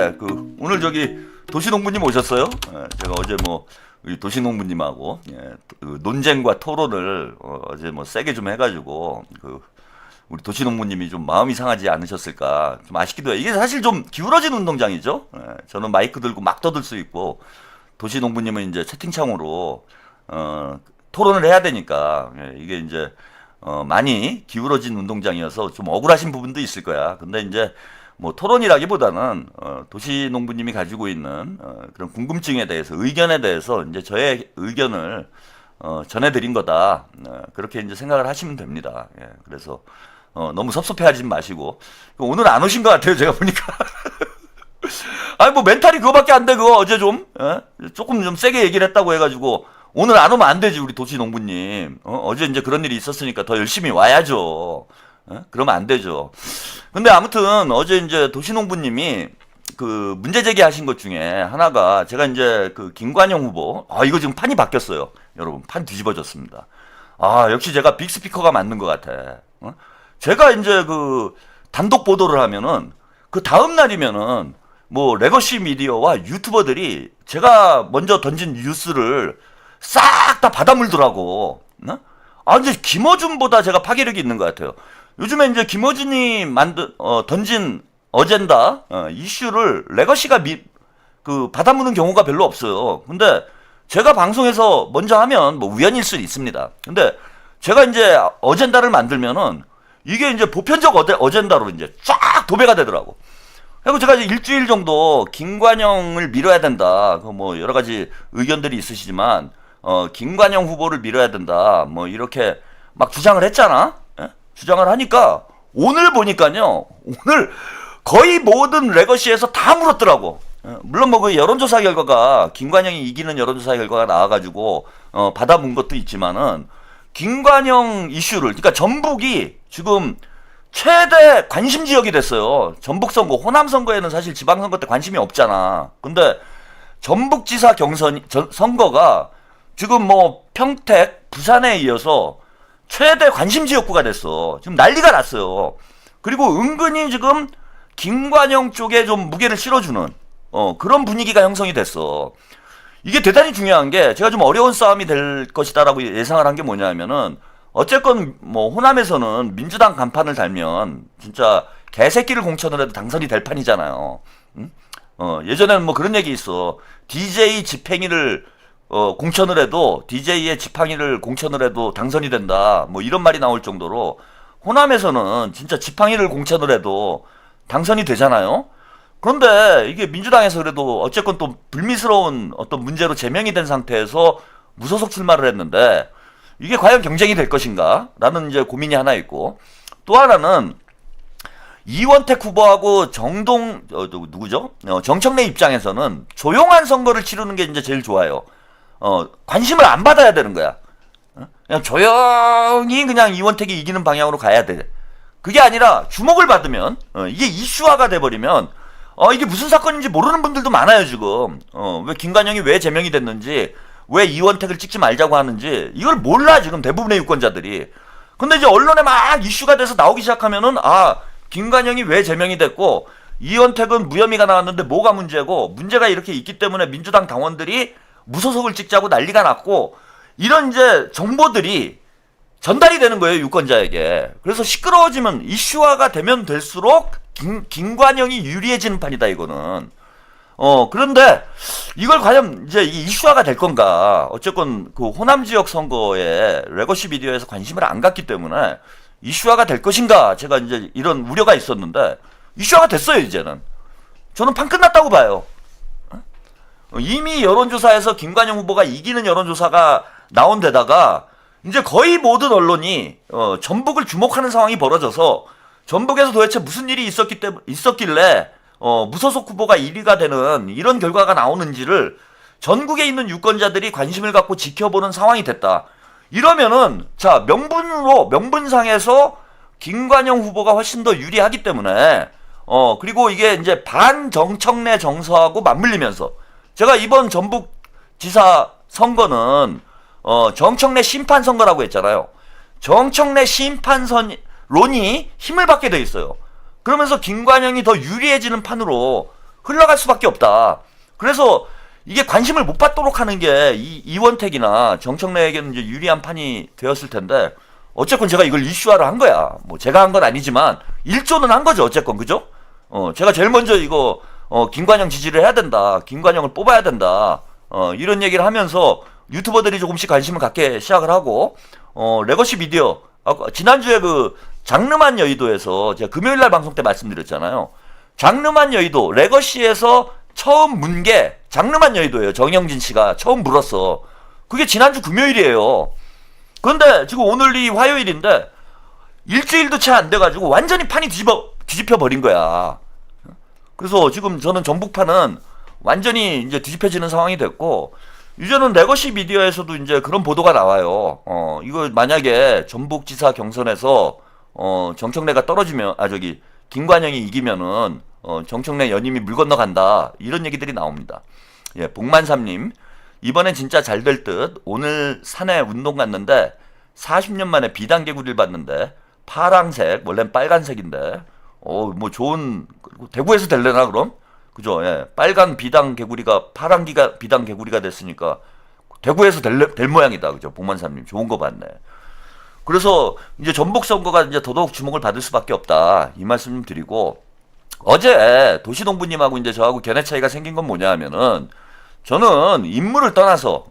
있는데 오늘 저기 도시농부님 오셨어요? 제가 어제 뭐 우리 도시농부님하고 논쟁과 토론을 어제 뭐 세게 좀 해가지고 우리 도시농부님이 좀 마음이 상하지 않으셨을까 좀 아쉽기도 해요. 이게 사실 좀 기울어진 운동장이죠. 저는 마이크 들고 막 떠들 수 있고 도시농부님은 이제 채팅창으로 토론을 해야 되니까 이게 이제 많이 기울어진 운동장이어서 좀 억울하신 부분도 있을 거야. 근데 이제 뭐 토론이라기보다는 도시농부님이 가지고 있는 그런 궁금증에 대해서 의견에 대해서 이제 저의 의견을 전해드린 거다. 그렇게 이제 생각을 하시면 됩니다. 예, 그래서 너무 섭섭해하지 마시고 오늘 안 오신 것 같아요. 제가 보니까. 아니 뭐 멘탈이 그거밖에 안 돼. 그거 어제 좀 조금 좀 세게 얘기를 했다고 해가지고 오늘 안 오면 안 되지. 우리 도시농부님. 어제 이제 그런 일이 있었으니까 더 열심히 와야죠. 그러면 안 되죠. 근데 아무튼 어제 이제 도시농부님이 그 문제 제기하신 것 중에 하나가 제가 이제 그 김관영 후보 이거 지금 판이 바뀌었어요. 여러분 판 뒤집어졌습니다. 역시 제가 빅스피커가 맞는 것 같아. 제가 이제 그 단독 보도를 하면은 그 다음 날이면은 뭐 레거시 미디어와 유튜버들이 제가 먼저 던진 뉴스를 싹 다 받아물더라고. 이제 김어준보다 제가 파괴력이 있는 것 같아요. 요즘에 이제 김어준이 던진 어젠다 이슈를 레거시가 받아무는 경우가 별로 없어요. 근데 제가 방송에서 먼저 하면 뭐 우연일 수는 있습니다. 근데 제가 이제 어젠다를 만들면은 이게 이제 보편적 어젠다로 이제 쫙 도배가 되더라고. 그리고 제가 이제 일주일 정도 김관영을 밀어야 된다. 뭐 여러 가지 의견들이 있으시지만 김관영 후보를 밀어야 된다. 뭐 이렇게 막 주장을 했잖아. 주장을 하니까 오늘 보니까요. 오늘 거의 모든 레거시에서 다 물었더라고. 물론 뭐 그 여론조사 결과가 김관영이 이기는 여론조사 결과가 나와가지고 받아문 것도 있지만은 김관영 이슈를 그러니까 전북이 지금 최대 관심 지역이 됐어요. 전북 선거, 호남 선거에는 사실 지방선거 때 관심이 없잖아. 근데 전북지사 선거가 지금 뭐 평택, 부산에 이어서 최대 관심 지역구가 됐어. 지금 난리가 났어요. 그리고 은근히 지금 김관영 쪽에 좀 무게를 실어주는 그런 분위기가 형성이 됐어. 이게 대단히 중요한 게 제가 좀 어려운 싸움이 될 것이다라고 예상을 한 게 뭐냐면은 어쨌건 뭐 호남에서는 민주당 간판을 달면 진짜 개새끼를 공천을 해도 당선이 될 판이잖아요. 응? 예전에는 뭐 그런 얘기 있어. DJ 집행위를 공천을 해도 DJ의 지팡이를 공천을 해도 당선이 된다. 뭐 이런 말이 나올 정도로 호남에서는 진짜 지팡이를 공천을 해도 당선이 되잖아요. 그런데 이게 민주당에서 그래도 어쨌건 또 불미스러운 어떤 문제로 제명이 된 상태에서 무소속 출마를 했는데 이게 과연 경쟁이 될 것인가? 라는 이제 고민이 하나 있고 또 하나는 이원택 후보하고 누구죠? 정청래 입장에서는 조용한 선거를 치르는 게 이제 제일 좋아요. 관심을 안 받아야 되는 거야. 그냥 조용히 그냥 이원택이 이기는 방향으로 가야 돼. 그게 아니라 주목을 받으면 이게 이슈화가 돼버리면 이게 무슨 사건인지 모르는 분들도 많아요 지금. 왜 김관영이 왜 제명이 됐는지 왜 이원택을 찍지 말자고 하는지 이걸 몰라 지금 대부분의 유권자들이. 근데 이제 언론에 막 이슈가 돼서 나오기 시작하면은 김관영이 왜 제명이 됐고 이원택은 무혐의가 나왔는데 뭐가 문제고 문제가 이렇게 있기 때문에 민주당 당원들이 무소속을 찍자고 난리가 났고 이런 이제 정보들이 전달이 되는 거예요 유권자에게. 그래서 시끄러워지면 이슈화가 되면 될수록 김관영이 유리해지는 판이다 이거는. 그런데 이걸 과연 이제 이슈화가 될 건가? 어쨌건 그 호남 지역 선거에 레거시 미디어에서 관심을 안 갖기 때문에 이슈화가 될 것인가? 제가 이제 이런 우려가 있었는데 이슈화가 됐어요 이제는. 저는 판 끝났다고 봐요. 이미 여론조사에서 김관영 후보가 이기는 여론조사가 나온 데다가 이제 거의 모든 언론이 전북을 주목하는 상황이 벌어져서 전북에서 도대체 무슨 일이 있었길래 무소속 후보가 1위가 되는 이런 결과가 나오는지를 전국에 있는 유권자들이 관심을 갖고 지켜보는 상황이 됐다. 이러면은 자 명분상에서 김관영 후보가 훨씬 더 유리하기 때문에 그리고 이게 이제 반정청래 정서하고 맞물리면서 제가 이번 전북지사 선거는 정청래 심판 선거라고 했잖아요. 정청래 심판론이 힘을 받게 돼 있어요. 그러면서 김관영이 더 유리해지는 판으로 흘러갈 수밖에 없다. 그래서 이게 관심을 못 받도록 하는 게 이원택이나 정청래에게는 이제 유리한 판이 되었을 텐데 어쨌건 제가 이걸 이슈화를 한 거야. 뭐 제가 한 건 아니지만 일조는 한 거죠. 어쨌건 그죠? 제가 제일 먼저 이거 김관영 지지를 해야 된다. 김관영을 뽑아야 된다. 이런 얘기를 하면서 유튜버들이 조금씩 관심을 갖게 시작을 하고 레거시 미디어 지난주에 그 장르만 여의도에서 제가 금요일날 방송 때 말씀드렸잖아요. 장르만 여의도 레거시에서 처음 문 게 장르만 여의도예요. 정영진 씨가 처음 물었어. 그게 지난주 금요일이에요. 그런데 지금 오늘이 화요일인데 일주일도 채 안 돼가지고 완전히 판이 뒤집혀 버린 거야. 그래서 지금 저는 전북판은 완전히 이제 뒤집혀지는 상황이 됐고 이제는 레거시 미디어에서도 이제 그런 보도가 나와요. 이거 만약에 전북지사 경선에서 정청래가 떨어지면 김관영이 이기면은 정청래 연임이 물 건너간다 이런 얘기들이 나옵니다. 예, 복만삼님 이번엔 진짜 잘 될 듯. 오늘 산에 운동 갔는데 40년 만에 비단개구리를 봤는데 파랑색 원래는 빨간색인데 뭐 좋은 대구에서 될래나 그럼? 그죠? 예, 빨간 비단개구리가 파란 비단개구리가 됐으니까 대구에서 될 모양이다. 그죠? 복만삼님 좋은 거 봤네. 그래서 이제 전북 선거가 이제 더더욱 주목을 받을 수밖에 없다 이 말씀 좀 드리고 어제 도시농부님하고 이제 저하고 견해 차이가 생긴 건 뭐냐 하면은 저는 인물을 떠나서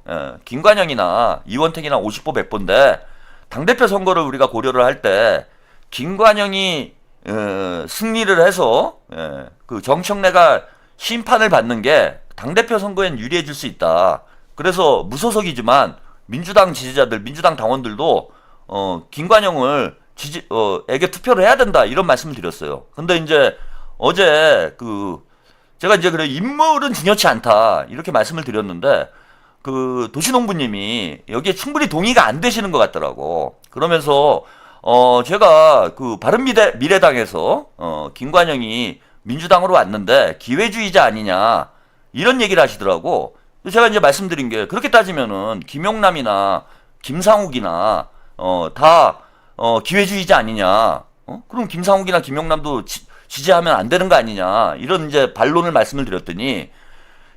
김관영이나 이원택이나 50보 100보인데 당대표 선거를 우리가 고려를 할 때 김관영이 승리를 해서 그 정청래가 심판을 받는 게 당대표 선거엔 유리해질 수 있다. 그래서 무소속이지만 민주당 지지자들, 민주당 당원들도 김관영을 에게 투표를 해야 된다 이런 말씀을 드렸어요. 근데 이제 어제 제가 이제 그래 인물은 중요치 않다 이렇게 말씀을 드렸는데 그 도시농부님이 여기에 충분히 동의가 안 되시는 것 같더라고. 그러면서 제가 그 바른미래당에서 김관영이 민주당으로 왔는데 기회주의자 아니냐 이런 얘기를 하시더라고. 제가 이제 말씀드린 게 그렇게 따지면은 김용남이나 김상욱이나 다 기회주의자 아니냐. 그럼 김상욱이나 김용남도 지지하면 안 되는 거 아니냐 이런 이제 반론을 말씀을 드렸더니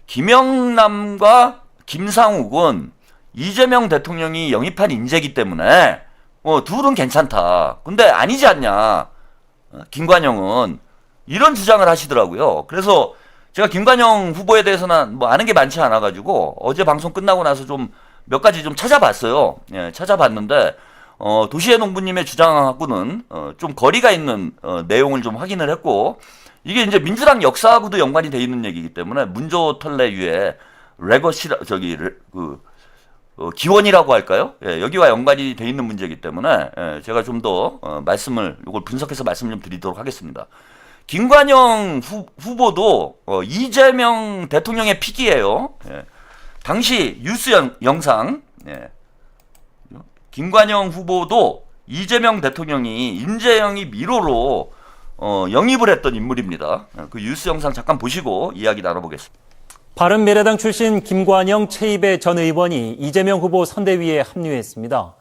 김영남과 김상욱은 이재명 대통령이 영입한 인재이기 때문에 둘은 괜찮다. 근데 아니지 않냐 김관영은 이런 주장을 하시더라고요. 그래서 제가 김관영 후보에 대해서는 뭐 아는 게 많지 않아 가지고 어제 방송 끝나고 나서 좀 몇 가지 좀 찾아봤어요. 예, 찾아봤는데 도시의 농부님의 주장하고는 좀 거리가 있는 내용을 좀 확인을 했고 이게 이제 민주당 역사하고도 연관이 돼 있는 얘기이기 때문에 문조 털레유의 레거시 기원이라고 할까요? 예, 여기와 연관이 돼 있는 문제이기 때문에 제가 좀 더 이걸 분석해서 말씀 좀 드리도록 하겠습니다. 김관영 후보도 이재명 대통령의 픽이에요. 예, 당시 뉴스 영상. 예. 김관영 후보도 이재명 대통령이 임재영이 1호로 영입을 했던 인물입니다. 그 뉴스 영상 잠깐 보시고 이야기 나눠보겠습니다. 바른미래당 출신 김관영 최입의 전 의원이 이재명 후보 선대위에 합류했습니다.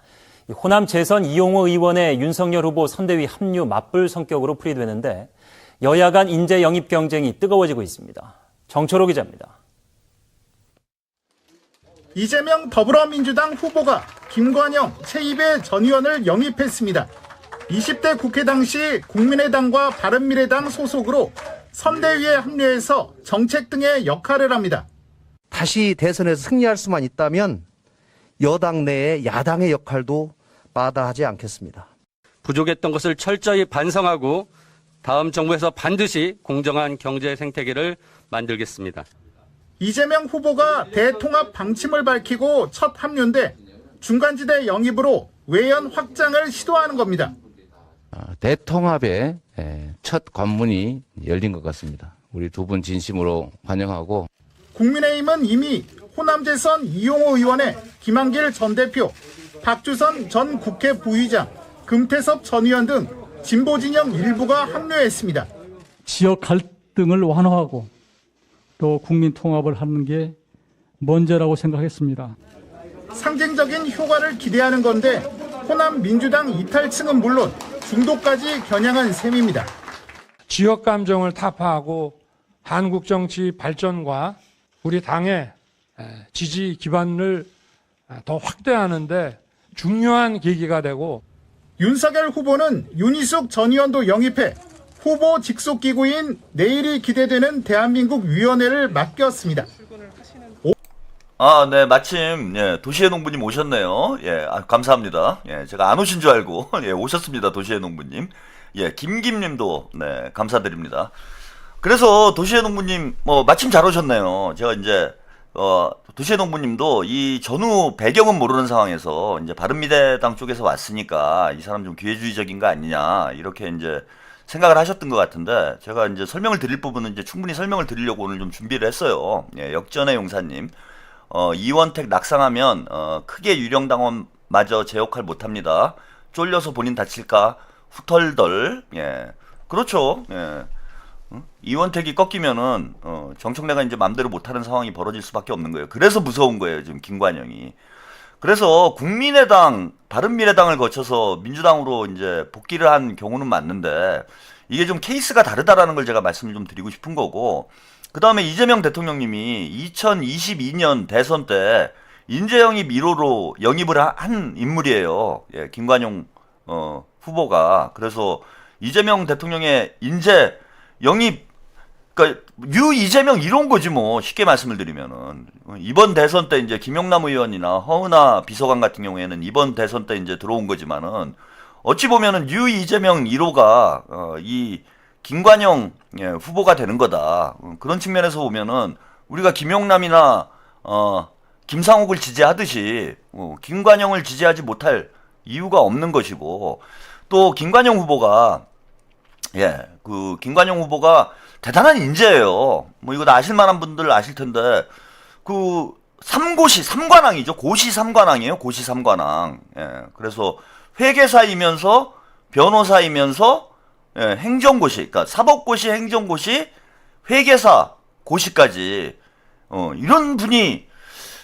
호남 재선 이용호 의원의 윤석열 후보 선대위 합류 맞불 성격으로 풀이되는데 여야 간 인재 영입 경쟁이 뜨거워지고 있습니다. 정철호 기자입니다. 이재명 더불어민주당 후보가 김관영 최입의 전 의원을 영입했습니다. 20대 국회 당시 국민의당과 바른미래당 소속으로 선대위에 합류해서 정책 등의 역할을 합니다. 다시 대선에서 승리할 수만 있다면 여당 내의 야당의 역할도 마다하지 않겠습니다. 부족했던 것을 철저히 반성하고 다음 정부에서 반드시 공정한 경제 생태계를 만들겠습니다. 이재명 후보가 대통합 방침을 밝히고 첫 합류인데 중간지대 영입으로 외연 확장을 시도하는 겁니다. 대통합의 첫 관문이 열린 것 같습니다. 우리 두 분 진심으로 환영하고 국민의힘은 이미 호남 재선 이용호 의원의 김한길 전 대표, 박주선 전 국회 부의장, 금태섭 전 의원 등 진보 진영 일부가 합류했습니다. 지역 갈등을 완화하고 또 국민 통합을 하는 게 먼저라고 생각했습니다. 상징적인 효과를 기대하는 건데 호남 민주당 이탈층은 물론 중도까지 겨냥한 셈입니다. 지역 감정을 타파하고 한국 정치 발전과 우리 당의 지지 기반을 더 확대하는데 중요한 계기가 되고, 윤석열 후보는 윤희숙 전 의원도 영입해 후보 직속 기구인 내일이 기대되는 대한민국 위원회를 맡겼습니다. 아, 네, 마침, 예, 도시의 농부님 오셨네요. 예, 감사합니다. 예, 제가 안 오신 줄 알고, 예, 오셨습니다. 도시의 농부님. 예, 김김님도, 네, 감사드립니다. 그래서 도시의 농부님, 마침 잘 오셨네요. 제가 이제, 도시의 농부님도 이 전후 배경은 모르는 상황에서 이제 바른미래당 쪽에서 왔으니까 이 사람 좀 기회주의적인 거 아니냐, 이렇게 이제 생각을 하셨던 것 같은데, 제가 이제 설명을 드릴 부분은 이제 충분히 설명을 드리려고 오늘 좀 준비를 했어요. 예, 역전의 용사님. 이원택 낙상하면 크게 유령당원마저 제 역할 못합니다. 쫄려서 본인 다칠까 후털덜. 예, 그렇죠. 예. 이원택이 꺾이면은 정청래가 이제 맘대로 못하는 상황이 벌어질 수밖에 없는 거예요. 그래서 무서운 거예요, 지금 김관영이. 그래서 국민의당, 바른미래당을 거쳐서 민주당으로 이제 복귀를 한 경우는 맞는데, 이게 좀 케이스가 다르다라는 걸 제가 말씀을 좀 드리고 싶은 거고, 그 다음에 이재명 대통령님이 2022년 대선 때 인재영입 1호로 영입을 한 인물이에요. 예, 김관용 후보가. 그래서 이재명 대통령의 인재 영입, 그러니까 유 이재명 이런 거지 뭐, 쉽게 말씀을 드리면은. 이번 대선 때 이제 김용남 의원이나 허은하 비서관 같은 경우에는 이번 대선 때 이제 들어온 거지만은, 어찌 보면은 유 이재명 1호가 이 김관영, 예, 후보가 되는 거다. 그런 측면에서 보면은 우리가 김용남이나 김상욱을 지지하듯이 김관영을 지지하지 못할 이유가 없는 것이고, 또 김관영 후보가, 예, 그 김관영 후보가 대단한 인재예요. 뭐 이거 다 아실 만한 분들 아실 텐데, 그 삼관왕이죠. 고시 삼관왕이에요. 고시 삼관왕. 예, 그래서 회계사이면서 변호사이면서, 예, 행정고시, 그러니까 사법고시, 행정고시, 회계사 고시까지, 이런 분이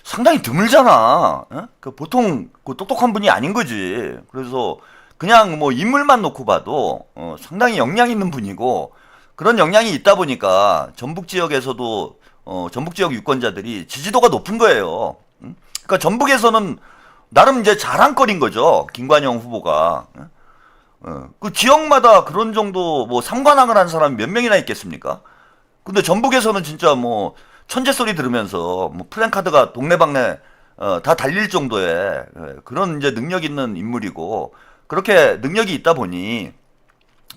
상당히 드물잖아. 예? 그 보통 그 똑똑한 분이 아닌 거지. 그래서 그냥 뭐 인물만 놓고 봐도 상당히 역량 있는 분이고, 그런 역량이 있다 보니까 전북 지역에서도 전북 지역 유권자들이 지지도가 높은 거예요. 그러니까 전북에서는 나름 이제 자랑거리인 거죠, 김관영 후보가. 그 지역마다 그런 정도 뭐 삼관왕을 한 사람이 몇 명이나 있겠습니까? 근데 전북에서는 진짜 뭐 천재 소리 들으면서 뭐 플랜카드가 동네방네 다 달릴 정도의 그런 이제 능력 있는 인물이고, 그렇게 능력이 있다 보니,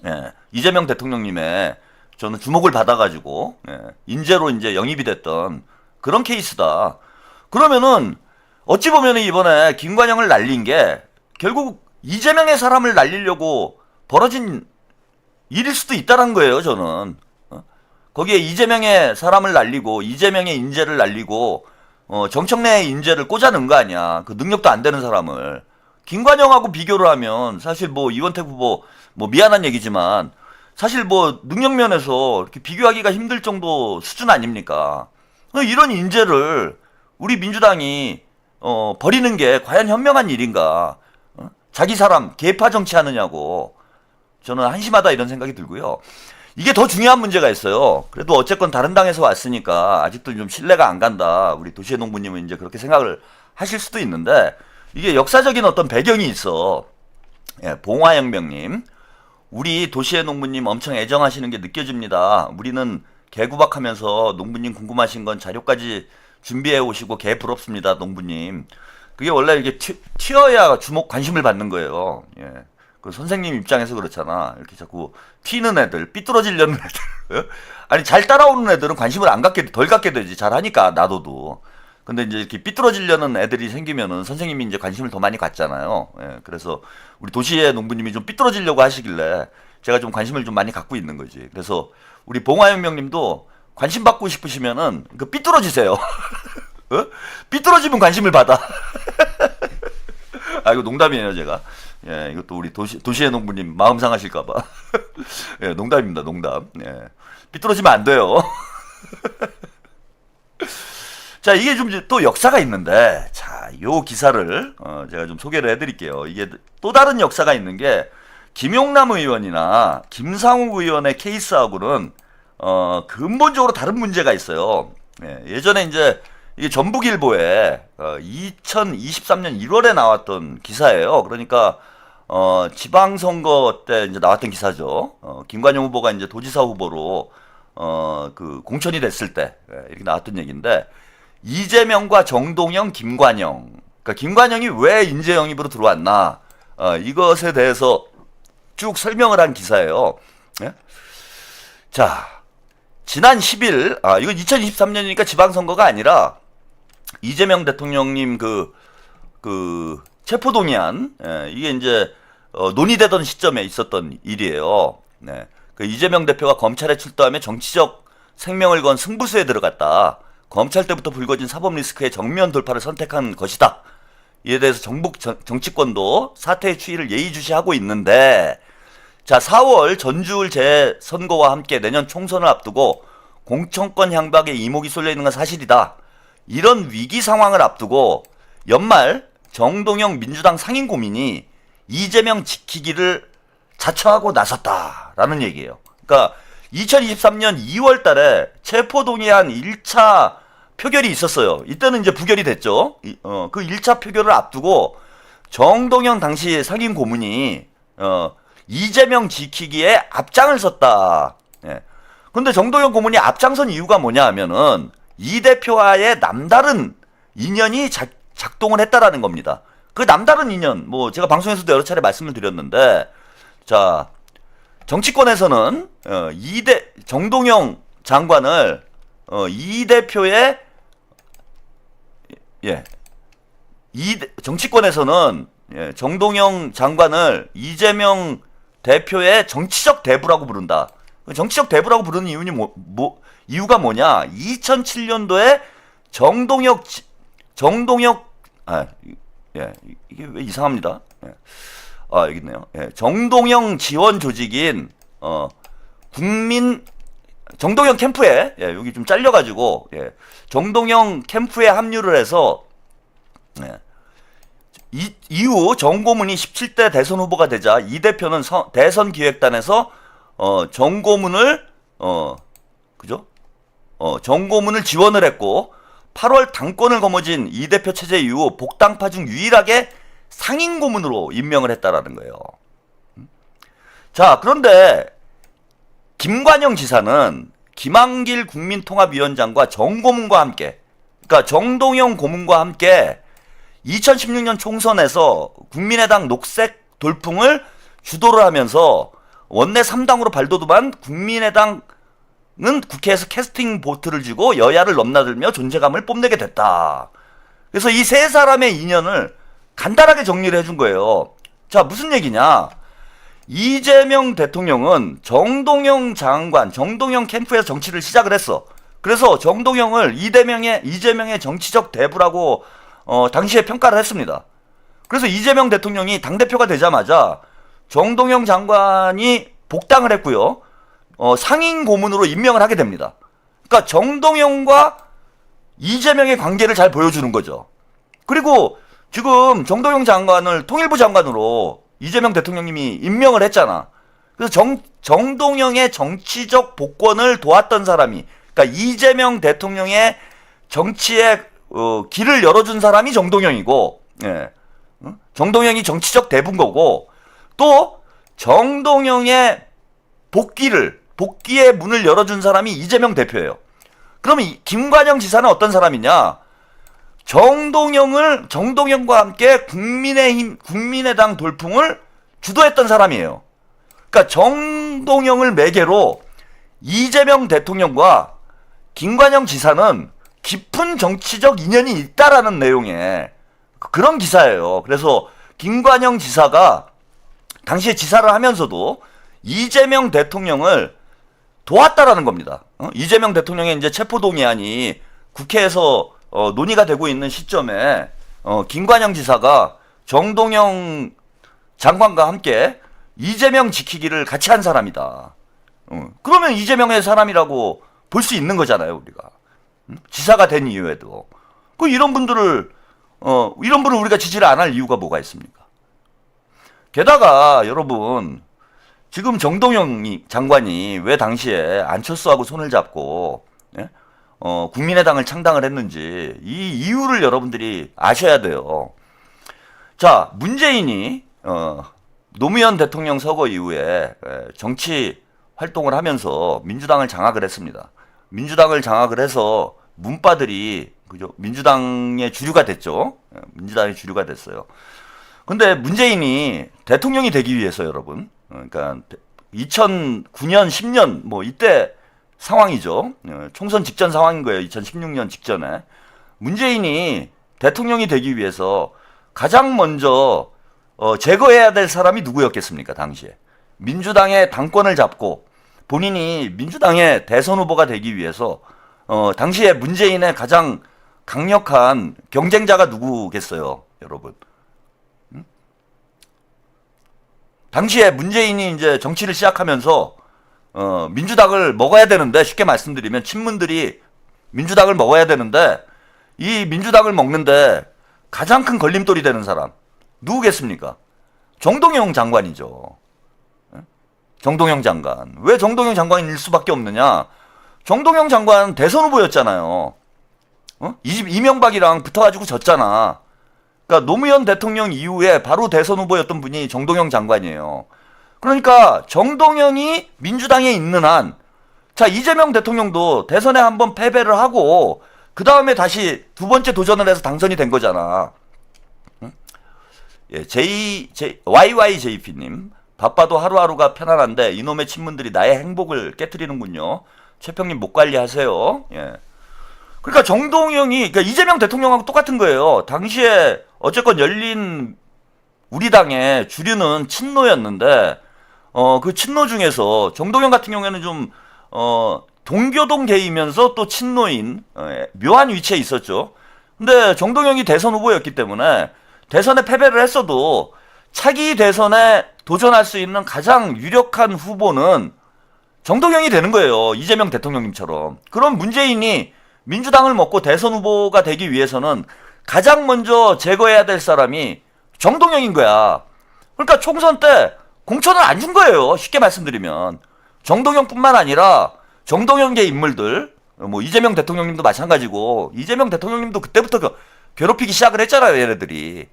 예, 이재명 대통령님의 저는 주목을 받아가지고, 예, 인재로 이제 영입이 됐던 그런 케이스다. 그러면은 어찌 보면 이번에 김관영을 날린 게 결국 이재명의 사람을 날리려고 벌어진 일일 수도 있다는 거예요, 저는. 거기에 이재명의 사람을 날리고, 이재명의 인재를 날리고, 정청래의 인재를 꽂아넣은 거 아니야. 그 능력도 안 되는 사람을. 김관영하고 비교를 하면 사실 뭐 이원택 후보 뭐 미안한 얘기지만 사실 뭐 능력 면에서 이렇게 비교하기가 힘들 정도 수준 아닙니까? 이런 인재를 우리 민주당이 버리는 게 과연 현명한 일인가? 자기 사람 계파 정치하느냐고 저는 한심하다 이런 생각이 들고요. 이게 더 중요한 문제가 있어요. 그래도 어쨌건 다른 당에서 왔으니까 아직도 좀 신뢰가 안 간다. 우리 도시의 농부님은 이제 그렇게 생각을 하실 수도 있는데, 이게 역사적인 어떤 배경이 있어. 예, 봉화영명님, 우리 도시의 농부님 엄청 애정하시는 게 느껴집니다. 우리는 개구박하면서 농부님 궁금하신 건 자료까지 준비해 오시고 개 부럽습니다, 농부님. 그게 원래 이게 튀어야 주목 관심을 받는 거예요. 예. 그 선생님 입장에서 그렇잖아. 이렇게 자꾸 튀는 애들, 삐뚤어지려는 애들. 아니, 잘 따라오는 애들은 관심을 덜 갖게 되지. 잘하니까, 나도도. 근데 이제 이렇게 삐뚤어지려는 애들이 생기면은 선생님이 이제 관심을 더 많이 갖잖아요. 예. 그래서 우리 도시의 농부님이 좀 삐뚤어지려고 하시길래 제가 좀 관심을 좀 많이 갖고 있는 거지. 그래서 우리 봉화영명님도 관심 받고 싶으시면은 그 삐뚤어지세요. 삐뚤어지면 관심을 받아. 아, 이거 농담이에요, 제가. 예, 이것도 우리 도시의 농부님 마음 상하실까봐. 예, 농담입니다, 농담. 예. 삐뚤어지면 안 돼요. 자, 이게 좀 또 역사가 있는데, 자, 요 기사를, 제가 좀 소개를 해드릴게요. 이게 또 다른 역사가 있는 게, 김용남 의원이나 김상욱 의원의 케이스하고는, 근본적으로 다른 문제가 있어요. 예전에 이제 이게 전북일보에 2023년 1월에 나왔던 기사예요. 그러니까 지방선거 때 이제 나왔던 기사죠. 김관영 후보가 이제 도지사 후보로 그 공천이 됐을 때 이렇게 나왔던 얘기인데, 이재명과 정동영, 김관영, 그러니까 김관영이 왜 인재 영입으로 들어왔나, 이것에 대해서 쭉 설명을 한 기사예요. 예? 자, 지난 10일, 이건 2023년이니까 지방선거가 아니라 이재명 대통령님 그 체포동의안, 이게 이제 논의되던 시점에 있었던 일이에요. 네. 그 이재명 대표가 검찰에 출두하며 정치적 생명을 건 승부수에 들어갔다. 검찰 때부터 불거진 사법 리스크의 정면 돌파를 선택한 것이다. 이에 대해서 정북 정치권도 사태의 추이를 예의주시하고 있는데, 자, 4월 전주울 재선거와 함께 내년 총선을 앞두고 공천권 향박에 이목이 쏠려 있는 건 사실이다. 이런 위기 상황을 앞두고 연말 정동영 민주당 상임 고민이 이재명 지키기를 자처하고 나섰다라는 얘기예요. 그러니까 2023년 2월 달에 체포동의안 1차 표결이 있었어요. 이때는 이제 부결이 됐죠. 그 1차 표결을 앞두고 정동영 당시 상임 고문이 이재명 지키기에 앞장을 섰다. 그런데 정동영 고문이 앞장선 이유가 뭐냐 하면은 이 대표와의 남다른 인연이 작동을 했다라는 겁니다. 그 남다른 인연, 뭐 제가 방송에서도 여러 차례 말씀을 드렸는데, 자, 정치권에서는 정동영 장관을 이 대표의 정치권에서는 정동영 장관을 이재명 대표의 정치적 대부라고 부른다. 정치적 대부라고 부르는 이유가 뭐냐? 2007년도에 이게 왜 이상합니다. 여기 있네요. 정동영 지원 조직인 정동영 캠프에, 여기 좀 잘려가지고, 정동영 캠프에 합류를 해서, 이후 정 고문이 17대 대선 후보가 되자 이 대표는 대선 기획단에서 정 고문을 정 고문을 지원을 했고, 8월 당권을 거머쥔 이 대표 체제 이후 복당파 중 유일하게 상임 고문으로 임명을 했다라는 거예요. 자, 그런데 김관영 지사는 김한길 국민통합위원장과 정 고문과 함께, 그러니까 정동영 고문과 함께 2016년 총선에서 국민의당 녹색 돌풍을 주도를 하면서 원내 3당으로 발돋움한 국민의당은 국회에서 캐스팅 보트를 쥐고 여야를 넘나들며 존재감을 뽐내게 됐다. 그래서 이 세 사람의 인연을 간단하게 정리를 해준 거예요. 자, 무슨 얘기냐? 이재명 대통령은 정동영 장관, 정동영 캠프에서 정치를 시작을 했어. 그래서 정동영을 이재명의 정치적 대부라고 당시에 평가를 했습니다. 그래서 이재명 대통령이 당대표가 되자마자 정동영 장관이 복당을 했고요. 상임 고문으로 임명을 하게 됩니다. 그러니까 정동영과 이재명의 관계를 잘 보여주는 거죠. 그리고 지금 정동영 장관을 통일부 장관으로 이재명 대통령님이 임명을 했잖아. 그래서 정동영의 정치적 복권을 도왔던 사람이, 그러니까 이재명 대통령의 정치에 길을 열어준 사람이 정동영이고, 정동영이 정치적 대부인 거고, 또 정동영의 복귀의 문을 열어준 사람이 이재명 대표예요. 그러면 김관영 지사는 어떤 사람이냐? 정동영과 함께 국민의당 돌풍을 주도했던 사람이에요. 그러니까 정동영을 매개로 이재명 대통령과 김관영 지사는 깊은 정치적 인연이 있다라는 내용의 그런 기사예요. 그래서 김관영 지사가 당시에 지사를 하면서도 이재명 대통령을 도왔다라는 겁니다. 이재명 대통령의 이제 체포동의안이 국회에서 논의가 되고 있는 시점에 김관영 지사가 정동영 장관과 함께 이재명 지키기를 같이 한 사람이다. 그러면 이재명의 사람이라고 볼 수 있는 거잖아요, 우리가. 지사가 된 이후에도. 이런 분들을 우리가 지지를 안 할 이유가 뭐가 있습니까? 게다가 여러분, 지금 정동영 장관이 왜 당시에 안철수하고 손을 잡고 예? 국민의당을 창당을 했는지 이 이유를 여러분들이 아셔야 돼요. 자, 문재인이 노무현 대통령 서거 이후에 정치 활동을 하면서 민주당을 장악을 했습니다. 민주당을 장악을 해서 문파들이 그죠? 민주당의 주류가 됐죠. 민주당의 주류가 됐어요. 근데 문재인이 대통령이 되기 위해서 여러분, 그러니까 2009년, 10년 뭐 이때 상황이죠. 총선 직전 상황인 거예요. 2016년 직전에. 문재인이 대통령이 되기 위해서 가장 먼저 제거해야 될 사람이 누구였겠습니까? 당시에. 민주당의 당권을 잡고 본인이 민주당의 대선 후보가 되기 위해서 당시에 문재인의 가장 강력한 경쟁자가 누구겠어요, 여러분? 당시에 문재인이 이제 정치를 시작하면서 민주당을 먹어야 되는데, 쉽게 말씀드리면 친문들이 민주당을 먹어야 되는데 이 민주당을 먹는데 가장 큰 걸림돌이 되는 사람 누구겠습니까? 정동영 장관이죠. 정동영 장관. 왜 정동영 장관일 수밖에 없느냐? 정동영 장관 대선 후보였잖아요. 이명박이랑 붙어가지고 졌잖아. 그러니까 노무현 대통령 이후에 바로 대선 후보였던 분이 정동영 장관이에요. 그러니까 정동영이 민주당에 있는 한, 자, 이재명 대통령도 대선에 한번 패배를 하고 그 다음에 다시 두 번째 도전을 해서 당선이 된 거잖아. 예, YYJP님, 바빠도 하루하루가 편안한데 이놈의 친문들이 나의 행복을 깨트리는군요. 최평님 목 관리하세요. 예. 그러니까 정동영이, 그러니까 이재명 대통령하고 똑같은 거예요. 당시에 어쨌건 열린 우리 당의 주류는 친노였는데, 그 친노 중에서 정동영 같은 경우에는 좀, 동교동계이면서 또 친노인, 묘한 위치에 있었죠. 근데 정동영이 대선 후보였기 때문에 대선에 패배를 했어도 차기 대선에 도전할 수 있는 가장 유력한 후보는 정동영이 되는 거예요. 이재명 대통령님처럼. 그럼 문재인이 민주당을 먹고 대선 후보가 되기 위해서는 가장 먼저 제거해야 될 사람이 정동영인 거야. 그러니까 총선 때 공천을 안 준 거예요. 쉽게 말씀드리면. 정동영뿐만 아니라 정동영계 인물들, 뭐 이재명 대통령님도 마찬가지고, 이재명 대통령님도 그때부터 괴롭히기 시작을 했잖아요, 얘네들이.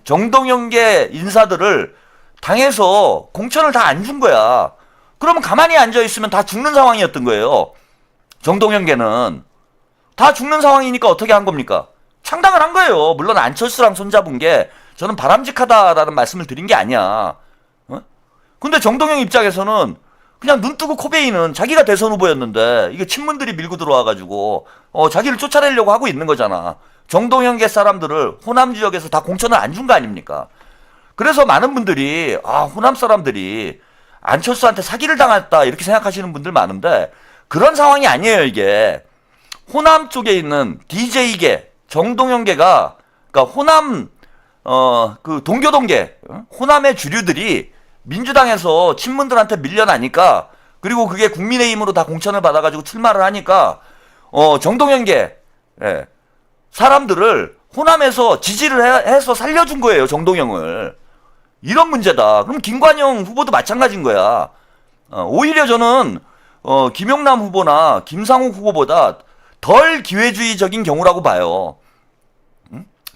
정동영계 인사들을 당에서 공천을 다 안 준 거야. 그러면 가만히 앉아있으면 다 죽는 상황이었던 거예요. 정동영계는. 다 죽는 상황이니까 어떻게 한 겁니까? 창당을 한 거예요. 물론 안철수랑 손잡은 게 저는 바람직하다라는 말씀을 드린 게 아니야. 근데 정동영 입장에서는 그냥 눈 뜨고 코 베이는, 자기가 대선 후보였는데 이게 친문들이 밀고 들어와가지고 자기를 쫓아내려고 하고 있는 거잖아. 정동영계 사람들을 호남 지역에서 다 공천을 안 준 거 아닙니까? 그래서 많은 분들이 호남 사람들이 안철수한테 사기를 당했다 이렇게 생각하시는 분들 많은데, 그런 상황이 아니에요. 이게 호남 쪽에 있는 DJ계, 정동영계가, 그러니까 호남 그 동교동계, 호남의 주류들이 민주당에서 친문들한테 밀려나니까, 그리고 그게 국민의힘으로 다 공천을 받아가지고 출마를 하니까 정동영계 사람들을 호남에서 지지를 해서 살려준 거예요. 정동영을. 이런 문제다. 그럼 김관영 후보도 마찬가지인 거야. 오히려 저는 김용남 후보나 김상욱 후보보다 덜 기회주의적인 경우라고 봐요.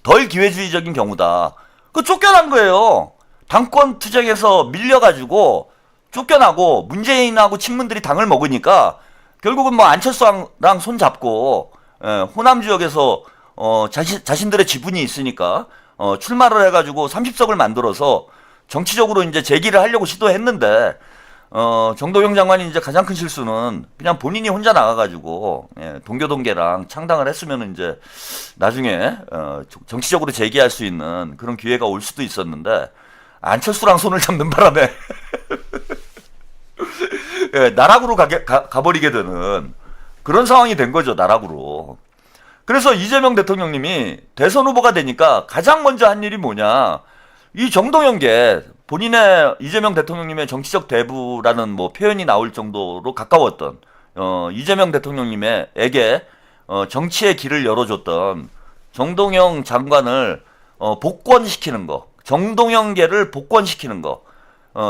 덜 기회주의적인 경우다. 그 쫓겨난 거예요. 당권 투쟁에서 밀려가지고 쫓겨나고 문재인하고 친문들이 당을 먹으니까 결국은 뭐 안철수랑 손 잡고 호남 지역에서 자신들의 지분이 있으니까 출마를 해가지고 30석을 만들어서 정치적으로 이제 재기를 하려고 시도했는데, 정동영 장관이 이제 가장 큰 실수는 그냥 본인이 혼자 나가가지고 동교동계랑 창당을 했으면 이제 나중에 정치적으로 재기할 수 있는 그런 기회가 올 수도 있었는데, 안철수랑 손을 잡는 바람에 나락으로 가버리게 되는 그런 상황이 된 거죠. 나락으로. 그래서 이재명 대통령님이 대선 후보가 되니까 가장 먼저 한 일이 뭐냐, 이 정동영계, 본인의 이재명 대통령님의 정치적 대부라는 뭐 표현이 나올 정도로 가까웠던 이재명 대통령님에게 정치의 길을 열어줬던 정동영 장관을 복권시키는 거, 정동영계를 복권시키는 거,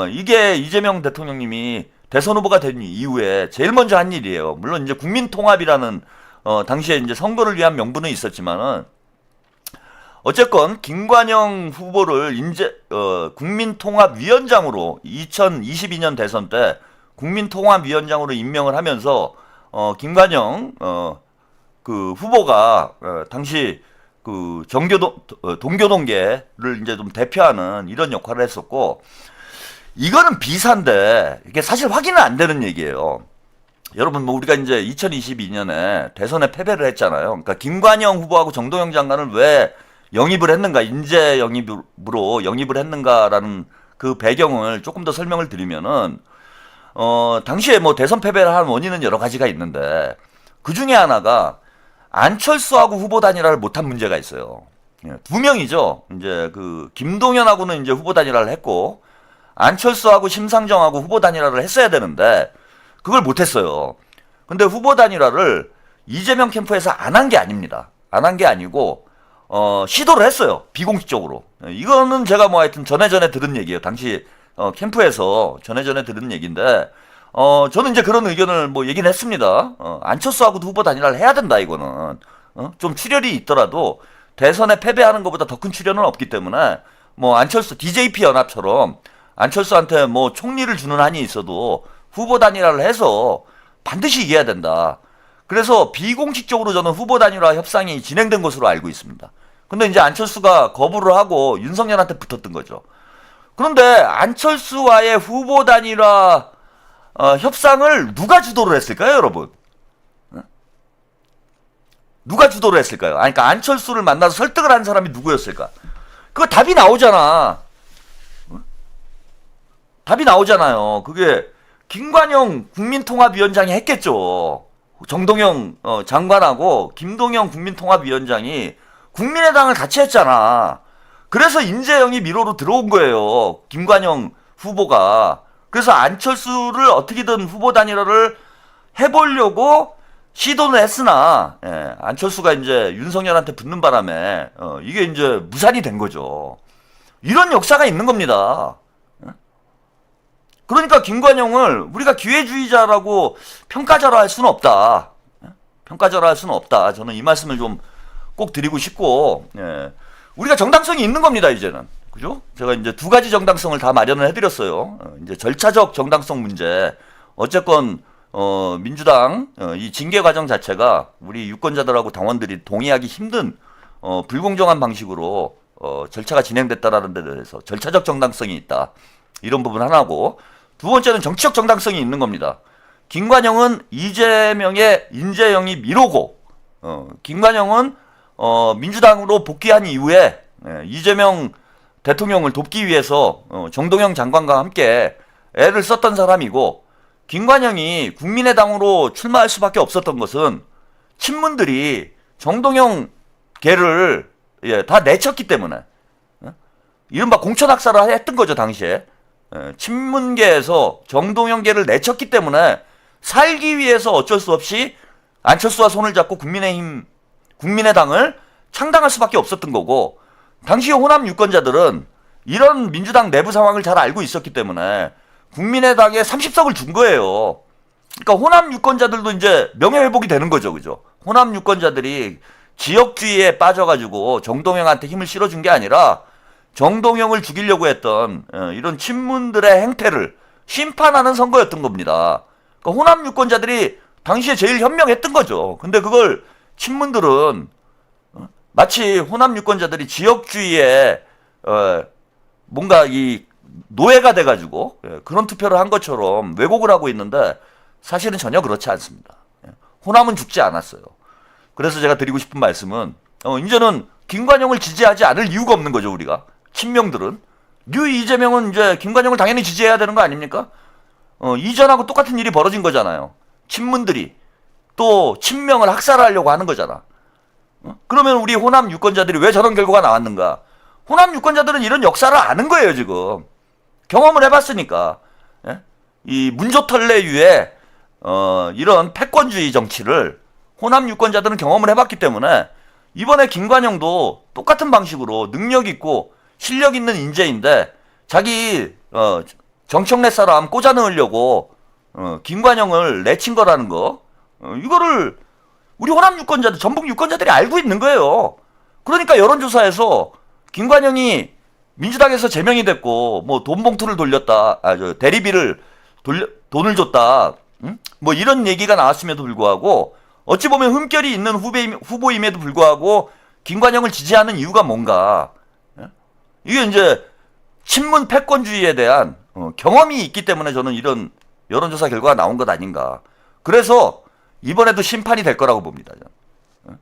이게 이재명 대통령님이 대선 후보가 된 이후에 제일 먼저 한 일이에요. 물론 이제 국민통합이라는 당시에 이제 선거를 위한 명분은 있었지만은 어쨌건 김관영 후보를 국민통합위원장으로 2022년 대선 때 국민통합위원장으로 임명을 하면서 김관영 그 후보가 당시 그 동교동계를 이제 좀 대표하는 이런 역할을 했었고, 이거는 비사인데 이게 사실 확인은 안 되는 얘기예요. 여러분, 뭐 우리가 이제 2022년에 대선에 패배를 했잖아요. 그러니까 김관영 후보하고 정동영 장관을 왜 영입을 했는가, 인재 영입으로 영입을 했는가라는 그 배경을 조금 더 설명을 드리면은, 당시에 뭐 대선 패배를 한 원인은 여러 가지가 있는데, 그 중에 하나가 안철수하고 후보 단일화를 못한 문제가 있어요. 두 명이죠. 이제 그 김동연하고는 이제 후보 단일화를 했고, 안철수하고 심상정하고 후보 단일화를 했어야 되는데, 그걸 못했어요. 근데 후보 단일화를 이재명 캠프에서 안 한 게 아닙니다. 안 한 게 아니고, 시도를 했어요. 비공식적으로. 이거는 제가 뭐 하여튼 전에 들은 얘기예요. 당시, 캠프에서 전에 들은 얘기인데, 저는 이제 그런 의견을 뭐 얘기는 했습니다. 안철수하고도 후보 단일화를 해야 된다, 이거는. 좀 출혈이 있더라도 대선에 패배하는 것보다 더 큰 출혈은 없기 때문에, 뭐 안철수, DJP 연합처럼 안철수한테 뭐 총리를 주는 한이 있어도 후보 단일화를 해서 반드시 이겨야 된다. 그래서 비공식적으로 저는 후보 단일화 협상이 진행된 것으로 알고 있습니다. 근데 이제 안철수가 거부를 하고 윤석열한테 붙었던 거죠. 그런데 안철수와의 후보 단일화 협상을 누가 주도를 했을까요, 여러분? 누가 주도를 했을까요? 아니, 그러니까 안철수를 만나서 설득을 한 사람이 누구였을까? 그거 답이 나오잖아. 답이 나오잖아요. 그게 김관영 국민통합위원장이 했겠죠. 정동영 장관하고 김동연 국민통합위원장이 국민의당을 같이 했잖아. 그래서 인재영입 1호로 들어온 거예요. 김관영 후보가. 그래서 안철수를 어떻게든 후보 단일화를 해보려고 시도는 했으나, 안철수가 이제 윤석열한테 붙는 바람에, 이게 이제 무산이 된 거죠. 이런 역사가 있는 겁니다. 그러니까 김관영을 우리가 기회주의자라고 평가자로 할 수는 없다. 평가자로 할 수는 없다. 저는 이 말씀을 좀 꼭 드리고 싶고, 우리가 정당성이 있는 겁니다, 이제는. 그죠? 제가 이제 두 가지 정당성을 다 마련을 해드렸어요. 이제 절차적 정당성 문제. 어쨌건, 민주당, 이 징계 과정 자체가 우리 유권자들하고 당원들이 동의하기 힘든, 불공정한 방식으로, 절차가 진행됐다라는 데 대해서 절차적 정당성이 있다. 이런 부분 하나고, 두 번째는 정치적 정당성이 있는 겁니다. 김관영은 이재명의 인재 영입 1호고, 김관영은 민주당으로 복귀한 이후에 이재명 대통령을 돕기 위해서 정동영 장관과 함께 애를 썼던 사람이고, 김관영이 국민의당으로 출마할 수밖에 없었던 것은 친문들이 정동영 계를 다 내쳤기 때문에, 이른바 공천학살을 했던 거죠, 당시에. 친문계에서 정동영계를 내쳤기 때문에 살기 위해서 어쩔 수 없이 안철수와 손을 잡고 국민의당을 창당할 수밖에 없었던 거고, 당시 호남 유권자들은 이런 민주당 내부 상황을 잘 알고 있었기 때문에 국민의당에 30석을 준 거예요. 그러니까 호남 유권자들도 이제 명예회복이 되는 거죠, 그죠? 호남 유권자들이 지역주의에 빠져가지고 정동영한테 힘을 실어준 게 아니라 정동영을 죽이려고 했던 이런 친문들의 행태를 심판하는 선거였던 겁니다. 그러니까 호남 유권자들이 당시에 제일 현명했던 거죠. 근데 그걸 친문들은 마치 호남 유권자들이 지역주의에 뭔가 이 노예가 돼가지고 그런 투표를 한 것처럼 왜곡을 하고 있는데, 사실은 전혀 그렇지 않습니다. 호남은 죽지 않았어요. 그래서 제가 드리고 싶은 말씀은 이제는 김관영을 지지하지 않을 이유가 없는 거죠, 우리가. 친명들은. 이재명은 이제 김관영을 당연히 지지해야 되는 거 아닙니까? 이전하고 똑같은 일이 벌어진 거잖아요. 친문들이 또 친명을 학살하려고 하는 거잖아. 그러면 우리 호남 유권자들이 왜 저런 결과가 나왔는가? 호남 유권자들은 이런 역사를 아는 거예요, 지금. 경험을 해봤으니까. 이 문조털레유의 이런 패권주의 정치를 호남 유권자들은 경험을 해봤기 때문에 이번에 김관영도 똑같은 방식으로 능력 있고 실력 있는 인재인데 자기 정청래 사람 꽂아 넣으려고 김관영을 내친 거라는 거, 이거를 우리 호남 유권자들, 전북 유권자들이 알고 있는 거예요. 그러니까 여론조사에서 김관영이 민주당에서 제명이 됐고 뭐 돈 봉투를 돌렸다, 대리비를 돈을 줬다, 뭐 이런 얘기가 나왔음에도 불구하고 어찌 보면 흠결이 있는 후보임에도 불구하고 김관영을 지지하는 이유가 뭔가, 이게 이제 친문 패권주의에 대한 경험이 있기 때문에 저는 이런 여론조사 결과가 나온 것 아닌가. 그래서 이번에도 심판이 될 거라고 봅니다.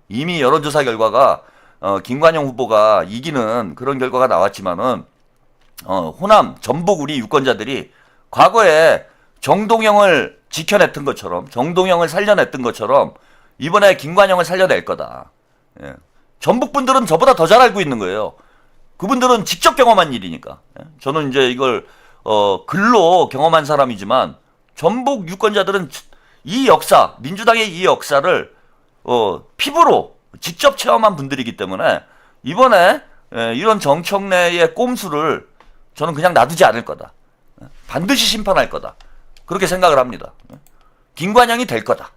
이미 여론조사 결과가 김관영 후보가 이기는 그런 결과가 나왔지만은 호남, 전북 우리 유권자들이 과거에 정동영을 지켜냈던 것처럼, 정동영을 살려냈던 것처럼 이번에 김관영을 살려낼 거다. 예. 전북 분들은 저보다 더 잘 알고 있는 거예요. 그분들은 직접 경험한 일이니까. 예. 저는 이제 이걸 글로 경험한 사람이지만 전북 유권자들은 이 역사, 민주당의 이 역사를 피부로 직접 체험한 분들이기 때문에 이번에 이런 정청래의 꼼수를 저는 그냥 놔두지 않을 거다. 반드시 심판할 거다. 그렇게 생각을 합니다. 김관영이 될 거다.